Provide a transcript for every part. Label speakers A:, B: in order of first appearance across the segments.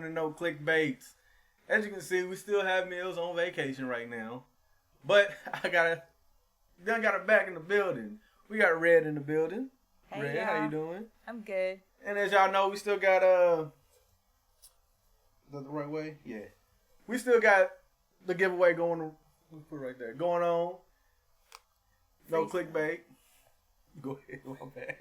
A: welcome to No Clickbaits. As you can see, we still have Mills on vacation right now. But I got her back in the building. We got Red in the building.
B: Hey,
A: Red,
B: y'all.
A: how you doing?
B: I'm good.
A: And as y'all know, we still got is that the right way? Yeah. We still got the giveaway going on. Let's put it right there. Going on. No clickbait. Go ahead, my bad.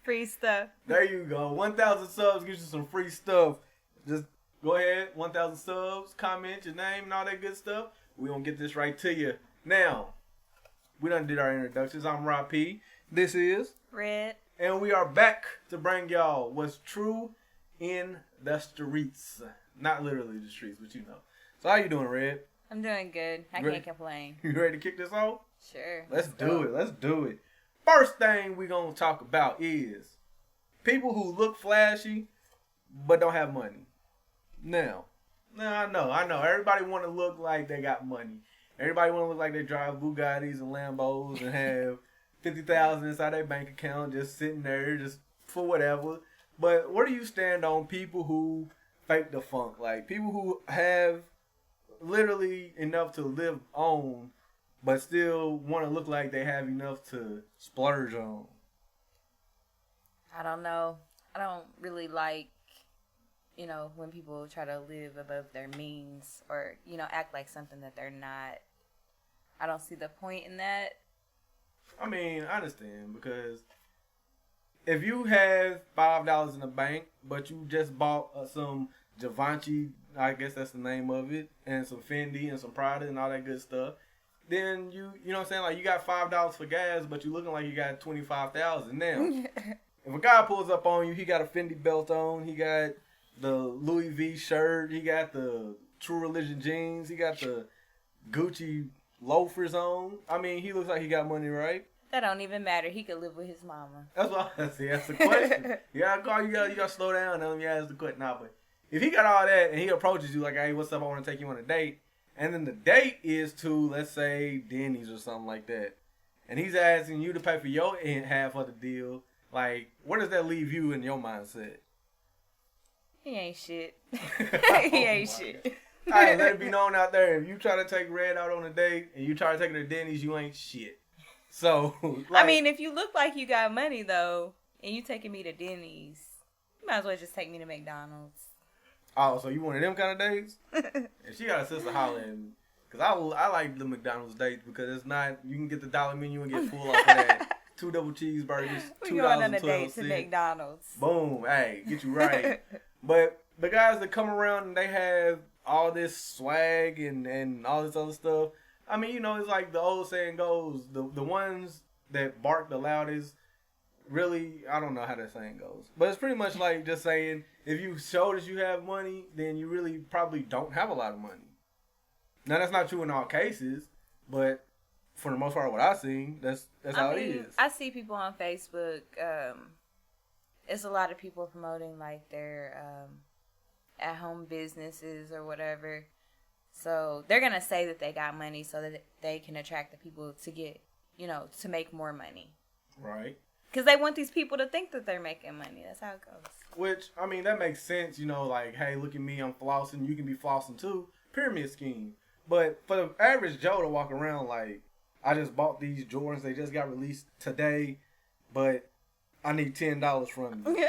B: Free stuff.
A: There you go. 1,000 subs gives you some free stuff. Just go ahead, 1,000 subs, comment your name and all that good stuff. We're going to get this right to you. Now, we done did our introductions. I'm Rob P. This is
B: Red.
A: And we are back to bring y'all what's true in the streets. Not literally the streets, but you know. So how you doing, Red?
B: I'm doing good. I can't complain.
A: You ready to kick this off?
B: Sure.
A: Let's do it. Let's do it. First thing we're going to talk about is people who look flashy but don't have money. Now, I know. Everybody want to look like they got money. Everybody want to look like they drive Bugattis and Lambos and have 50,000 inside their bank account just sitting there just for whatever. But where do you stand on people who fake the funk? Like people who have literally enough to live on but still want to look like they have enough to splurge on.
B: I don't know. I don't really like, when people try to live above their means or, act like something that they're not. I don't see the point in that.
A: I mean, I understand because if you have $5 in the bank, but you just bought some Givenchy, I guess that's the name of it, and some Fendi and some Prada and all that good stuff, then you know what I'm saying? Like you got $5 for gas, but you looking like you got 25,000 now. If a guy pulls up on you, he got a Fendi belt on, he got the Louis V shirt, he got the True Religion jeans, he got the Gucci loafers on. I mean, he looks like he got money, right?
B: That don't even matter. He could live with his mama.
A: That's what I see. That's the question. You gotta slow down and let me ask the question. Nah, but if he got all that and he approaches you like, hey, what's up? I want to take you on a date. And then the date is to, let's say, Denny's or something like that. And he's asking you to pay for your half of the deal. Like, where does that leave you in your mindset?
B: He ain't shit. He ain't shit.
A: God. All right, let it be known out there. If you try to take Red out on a date and you try to take her to Denny's, you ain't shit. So,
B: I mean, if you look like you got money, though, and you taking me to Denny's, you might as well just take me to McDonald's.
A: Oh, so you one of them kind of dates? And she got a sister hollering. Because I like the McDonald's dates because it's not, you can get the dollar menu and get full off of that. 2 double cheeseburgers, $2.12.
B: We going on a date to McDonald's.
A: Boom. Hey, get you right. But the guys that come around and they have all this swag and all this other stuff, I mean, it's like the old saying goes, the ones that bark the loudest, really, I don't know how that saying goes. But it's pretty much like just saying, if you show that you have money, then you really probably don't have a lot of money. Now, that's not true in all cases, but for the most part, what I've seen, that's how it is.
B: I see people on Facebook, it's a lot of people promoting, like, their at-home businesses or whatever. So they're going to say that they got money so that they can attract the people to get, to make more money.
A: Right.
B: Because they want these people to think that they're making money. That's how it goes.
A: Which, I mean, that makes sense, like, hey, look at me, I'm flossing, you can be flossing too. Pyramid scheme. But for the average Joe to walk around like, I just bought these Jordans, they just got released today, but I need $10 from you.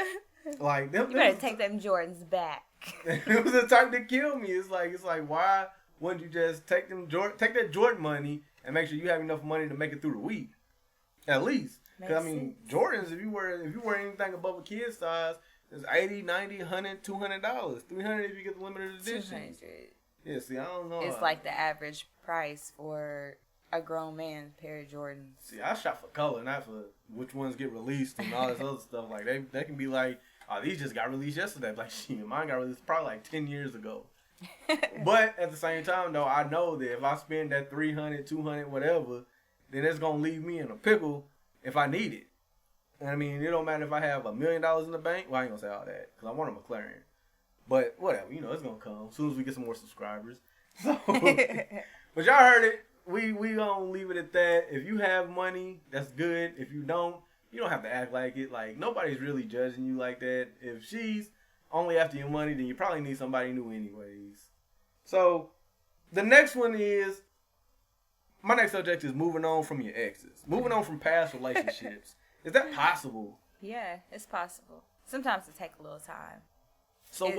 A: Like, them,
B: you better take them Jordans back.
A: It was the type that killed me. It's like, why wouldn't you just take that Jordan money and make sure you have enough money to make it through the week? At least. Because, I mean, Jordans, if you wear anything above a kid size, it's $80, $90, $100, $200. $300 if you get the limited edition. $200. Yeah, see, I don't know.
B: It's like the average price for a grown man's pair of Jordans.
A: See, I shop for color, not for which ones get released and all this other stuff. Like, they can be like, oh, these just got released yesterday. Like, shit, mine got released probably like 10 years ago. But at the same time, though, I know that if I spend that $300, $200, whatever, then it's going to leave me in a pickle if I need it. And I mean, it don't matter if I have $1 million in the bank. Well, I ain't going to say all that because I want a McLaren. But whatever, it's going to come as soon as we get some more subscribers. So, but y'all heard it. We going to leave it at that. If you have money, that's good. If you don't have to act like it. Like, nobody's really judging you like that. If she's only after your money, then you probably need somebody new anyways. So, the next one is, my next subject is moving on from your exes. Moving on from past relationships. Is that possible?
B: Yeah, it's possible. Sometimes it takes a little time.
A: So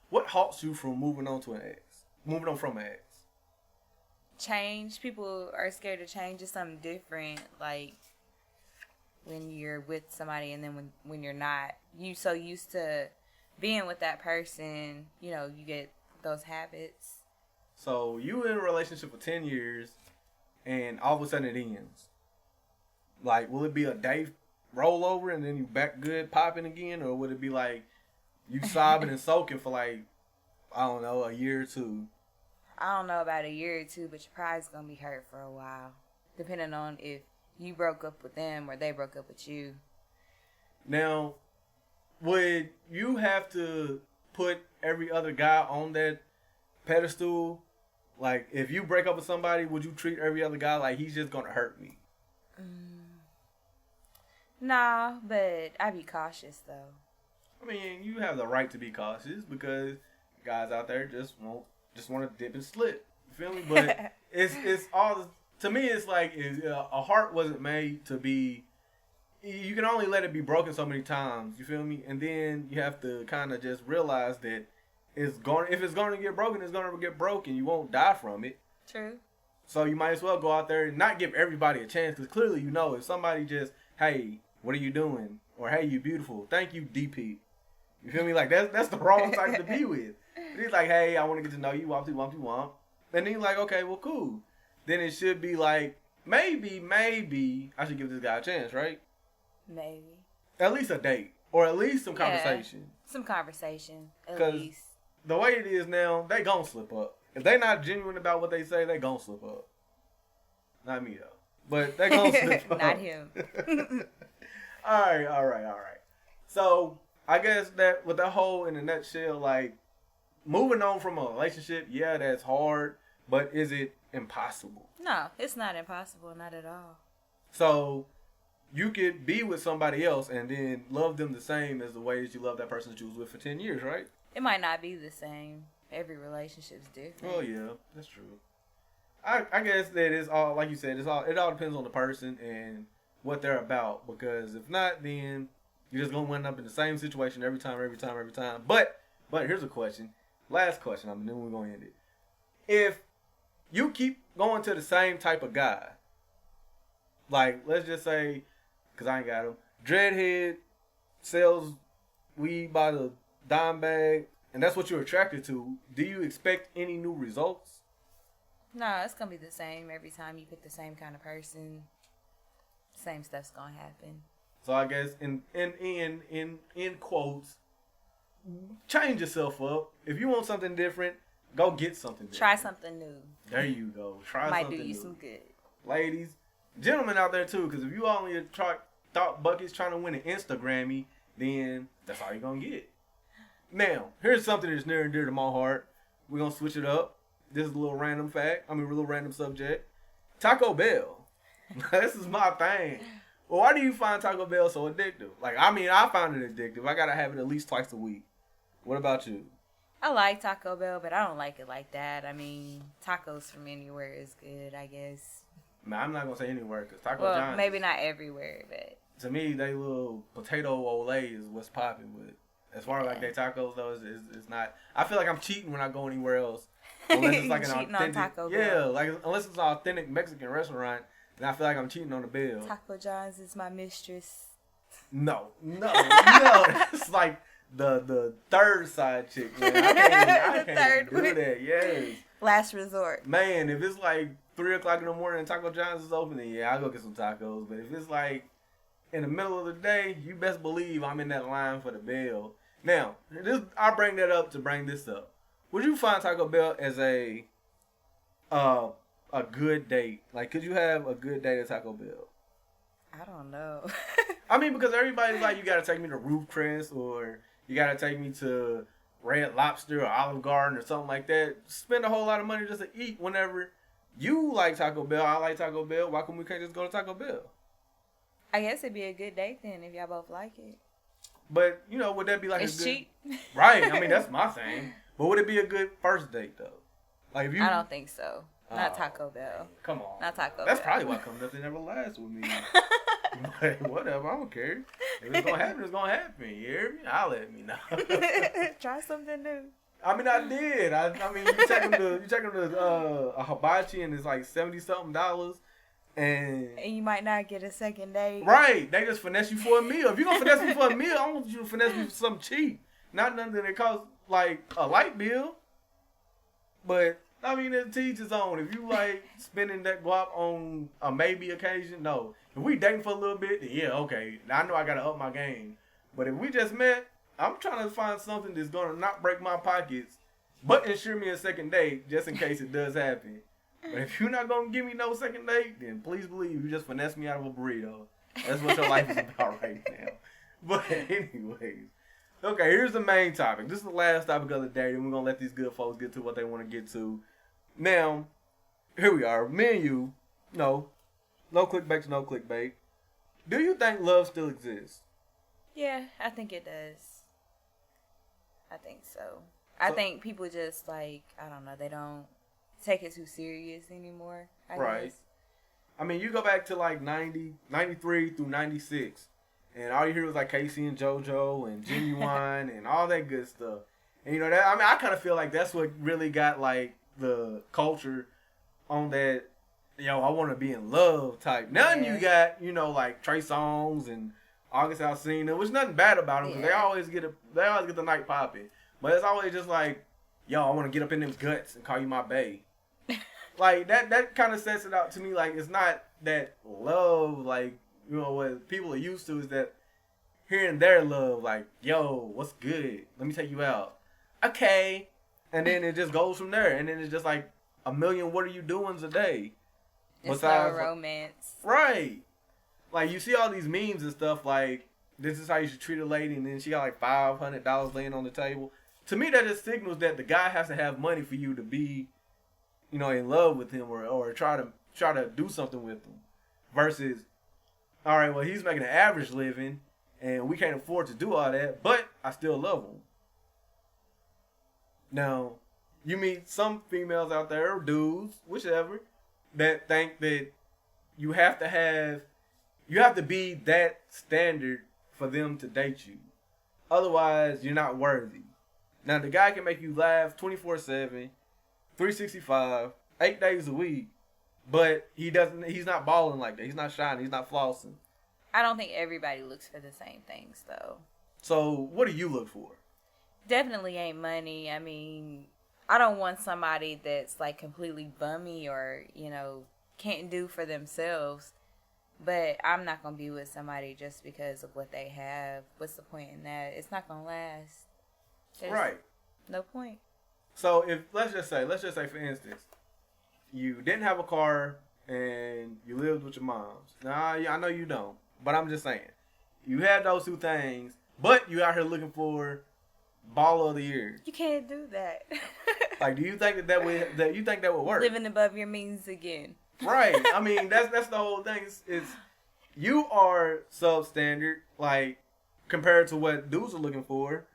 A: what halts you from moving on to an ex? Moving on from an ex?
B: Change. People are scared to change to something different. Like when you're with somebody and then when you're not. You so used to being with that person, you know, you get those habits.
A: So you in a relationship for 10 years and all of a sudden it ends. Like, will it be a day rollover and then you back good popping again? Or would it be like you sobbing and soaking for like, I don't know, a year or two?
B: I don't know about a year or two, but you're probably going to be hurt for a while. Depending on if you broke up with them or they broke up with you.
A: Now, would you have to put every other guy on that pedestal? Like, if you break up with somebody, would you treat every other guy like he's just going to hurt me?
B: Nah, but I'd be cautious, though.
A: I mean, you have the right to be cautious because guys out there just want to dip and slip. You feel me? But it's all, to me, it's like a heart wasn't made to be, you can only let it be broken so many times. You feel me? And then you have to kind of just realize that if it's going to get broken, it's going to get broken. You won't die from it.
B: True. So
A: you might as well go out there and not give everybody a chance because clearly you know if somebody just, hey, what are you doing? Or, hey, you beautiful. Thank you, DP. You feel me? Like, that's the wrong type to be with. He's like, hey, I want to get to know you. Womp. And then he's like, okay, well, cool. Then it should be like, maybe I should give this guy a chance, right?
B: Maybe.
A: At least a date. Or at least some conversation.
B: Some conversation, at least.
A: The way it is now, they gon' slip up. If they not genuine about what they say, they gon' slip up. Not me, though. But they gon' slip up.
B: Not him.
A: All right. So, I guess that with that whole, in a nutshell, like, moving on from a relationship, yeah, that's hard, but is it impossible?
B: No, it's not impossible, not at all.
A: So, you could be with somebody else and then love them the same as the way that you love that person that you was with for 10 years, right?
B: It might not be the same. Every relationship's different.
A: Oh, yeah, that's true. I guess that it's all, like you said, it all depends on the person and what they're about, because if not, then you're just going to end up in the same situation every time. But here's a question. Last question, and then we're going to end it. If you keep going to the same type of guy, like, let's just say, because I ain't got him, dreadhead, sells weed by the dime bag, and that's what you're attracted to, do you expect any new results?
B: No, it's going to be the same every time you pick the same kind of person. Same stuff's going to happen.
A: So I guess in quotes, change yourself up. If you want something different, go get something different.
B: Try something new.
A: There you go. Try
B: Might
A: something new.
B: Might do you some good.
A: Ladies, gentlemen out there too, because if you only thought buckets trying to win an Instagrammy, then that's all you're going to get. Now, here's something that's near and dear to my heart. We're going to switch it up. This is a little random little random subject. Taco Bell. This is my thing. Well, why do you find Taco Bell so addictive? Like, I mean, I find it addictive. I got to have it at least twice a week. What about you?
B: I like Taco Bell, but I don't like it like that. I mean, tacos from anywhere is good, I guess.
A: Man, I'm not going to say anywhere because Taco
B: John's.
A: Well,
B: maybe not everywhere, but.
A: To me, they little potato olay is what's popping with. As far as like their tacos, though, it's not. I feel like I'm cheating when I go anywhere else. Unless it's like an
B: cheating
A: authentic.
B: On Taco
A: yeah,
B: Bell.
A: like unless it's an authentic Mexican restaurant, then I feel like I'm cheating on the bill.
B: Taco John's is my mistress.
A: No. It's like the third side chick. Man. I can't do that. Yes.
B: Last resort.
A: Man, if it's like 3:00 in the morning and Taco John's is open, then yeah, I'll go get some tacos. But if it's like in the middle of the day, you best believe I'm in that line for the bell. Now, I bring that up to bring this up. Would you find Taco Bell as a good date? Like, could you have a good date at Taco Bell?
B: I don't know.
A: I mean, because everybody's like, you got to take me to Roof Crest or you got to take me to Red Lobster or Olive Garden or something like that. Spend a whole lot of money just to eat whenever you like Taco Bell. I like Taco Bell. Why come we can't just go to Taco Bell?
B: I guess it'd be a good date then if y'all both like it.
A: But you know, would that be like
B: it's
A: a good?
B: cheap.
A: Right. I mean, that's my thing. But would it be a good first date though? Like if you,
B: I don't think so. Not Taco Bell.
A: Come on.
B: Not Taco
A: That's
B: Bell.
A: probably why come nothing ever lasts with me. But whatever, I don't care. If it's gonna happen, it's gonna happen. You hear me? I'll let me know.
B: Try something new.
A: I mean, I did. I mean, you check them to a hibachi and it's like $70-something, and
B: you might not get a second date.
A: Right, they just finesse you for a meal. If you gonna finesse me for a meal, I want you to finesse me for something cheap, not nothing that costs like a light bill. But I mean, it teach his own. If you like spending that guap on a maybe occasion, no. If we dating for a little bit, then yeah, okay. Now I know I gotta up my game. But if we just met, I'm trying to find something that's gonna not break my pockets, but ensure me a second date just in case it does happen. But if you're not gonna give me no second date, then please believe you just finesse me out of a burrito. That's what your life is about right now. But anyways, okay, here's the main topic. This is the last topic of the day, and we're gonna let these good folks get to what they want to get to. Now, here we are. Me and you, no clickbait to no clickbait. Do you think love still exists?
B: Yeah, I think it does. I think so. I think people just like, I don't know, they don't take it too serious anymore. I guess.
A: I mean, you go back to like 93 through 96, and all you hear was like Casey and JoJo and Genuine and all that good stuff. And you know that, I mean, I kind of feel like that's what really got like the culture on that, yo, I want to be in love type. Now you got, you know, like Trey Songz and August Alsina, which nothing bad about them because they always get the night popping. But it's always just like, yo, I want to get up in them guts and call you my bae. Like that kind of sets it out to me. Like it's not that love, like, you know, what people are used to is that hearing their love, like, yo, what's good? Let me take you out. Okay. And then it just goes from there. And then it's just like a million what are you doings a day.
B: It's not romance.
A: Right. Like you see all these memes and stuff like, this is how you should treat a lady, and then she got like $500 laying on the table. To me, that just signals that the guy has to have money for you to be, you know, in love with him or try to do something with him. Versus, all right, well, he's making an average living, and we can't afford to do all that, but I still love him. Now, you meet some females out there, or dudes, whichever, that think that you have to be that standard for them to date you. Otherwise, you're not worthy. Now, the guy can make you laugh 24/7, 365, 8 days a week, but he's not balling like that. He's not shining. He's not flossing.
B: I don't think everybody looks for the same things, though.
A: So, what do you look for?
B: Definitely ain't money. I mean, I don't want somebody that's like completely bummy or, you know, can't do for themselves. But I'm not going to be with somebody just because of what they have. What's the point in that? It's not going to last. There's
A: right.
B: No point.
A: So if let's just say for instance, you didn't have a car and you lived with your moms. Now I know you don't, but I'm just saying, you had those two things, but you out here looking for baller of the year.
B: You can't do that.
A: Like, do you think that would work?
B: Living above your means again.
A: Right. I mean, that's the whole thing. It's you are substandard, like compared to what dudes are looking for.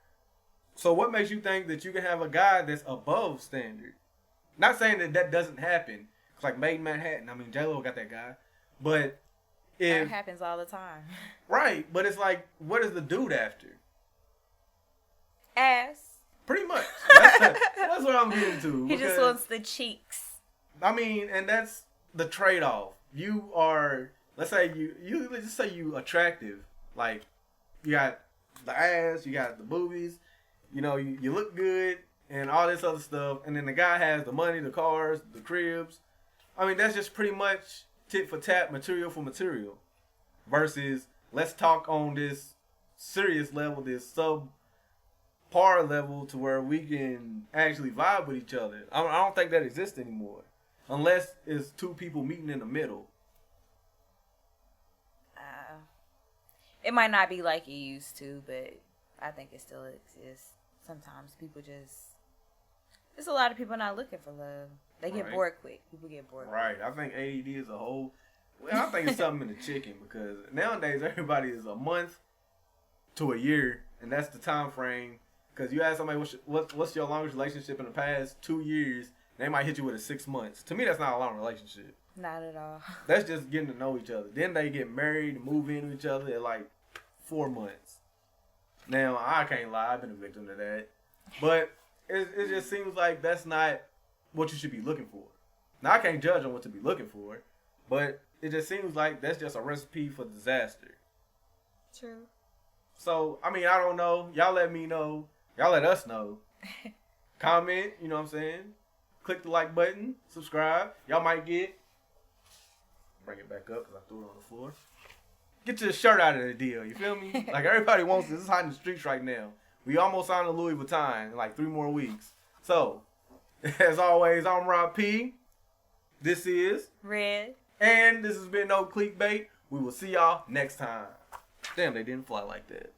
A: So what makes you think that you can have a guy that's above standard? Not saying that doesn't happen. It's like Made in Manhattan. I mean, J-Lo got that guy. But
B: That happens all the time.
A: Right. But it's like, what is the dude after?
B: Ass.
A: Pretty much. That's what I'm getting to.
B: He just wants the cheeks.
A: I mean, and that's the trade-off. You are, let's say you attractive. Like, you got the ass, you got the boobies. You know, you look good and all this other stuff. And then the guy has the money, the cars, the cribs. I mean, that's just pretty much tit for tat, material for material. Versus, let's talk on this serious level, this subpar level to where we can actually vibe with each other. I don't think that exists anymore. Unless it's two people meeting in the middle.
B: It might not be like it used to, but I think it still exists. Sometimes people there's a lot of people not looking for love. They get bored quick. People get bored quick.
A: Right. I think AED is a whole, well, I think it's something in the chicken because nowadays everybody is a month to a year, and that's the time frame. Because you ask somebody what's your longest relationship in the past 2 years, they might hit you with a 6 months. To me, that's not a long relationship.
B: Not at all.
A: That's just getting to know each other. Then they get married and move in with each other at like 4 months. Now, I can't lie. I've been a victim to that. But it just seems like that's not what you should be looking for. Now, I can't judge on what to be looking for. But it just seems like that's just a recipe for disaster.
B: True.
A: So, I mean, I don't know. Y'all let me know. Y'all let us know. Comment, you know what I'm saying? Click the like button. Subscribe. Y'all might get... Bring it back up because I threw it on the floor. Get your shirt out of the deal. You feel me? Like, everybody wants this. It's hot in the streets right now. We almost signed a Louis Vuitton in like 3 more weeks. So, as always, I'm Rob P. This is...
B: Red.
A: And this has been No Clickbait. We will see y'all next time. Damn, they didn't fly like that.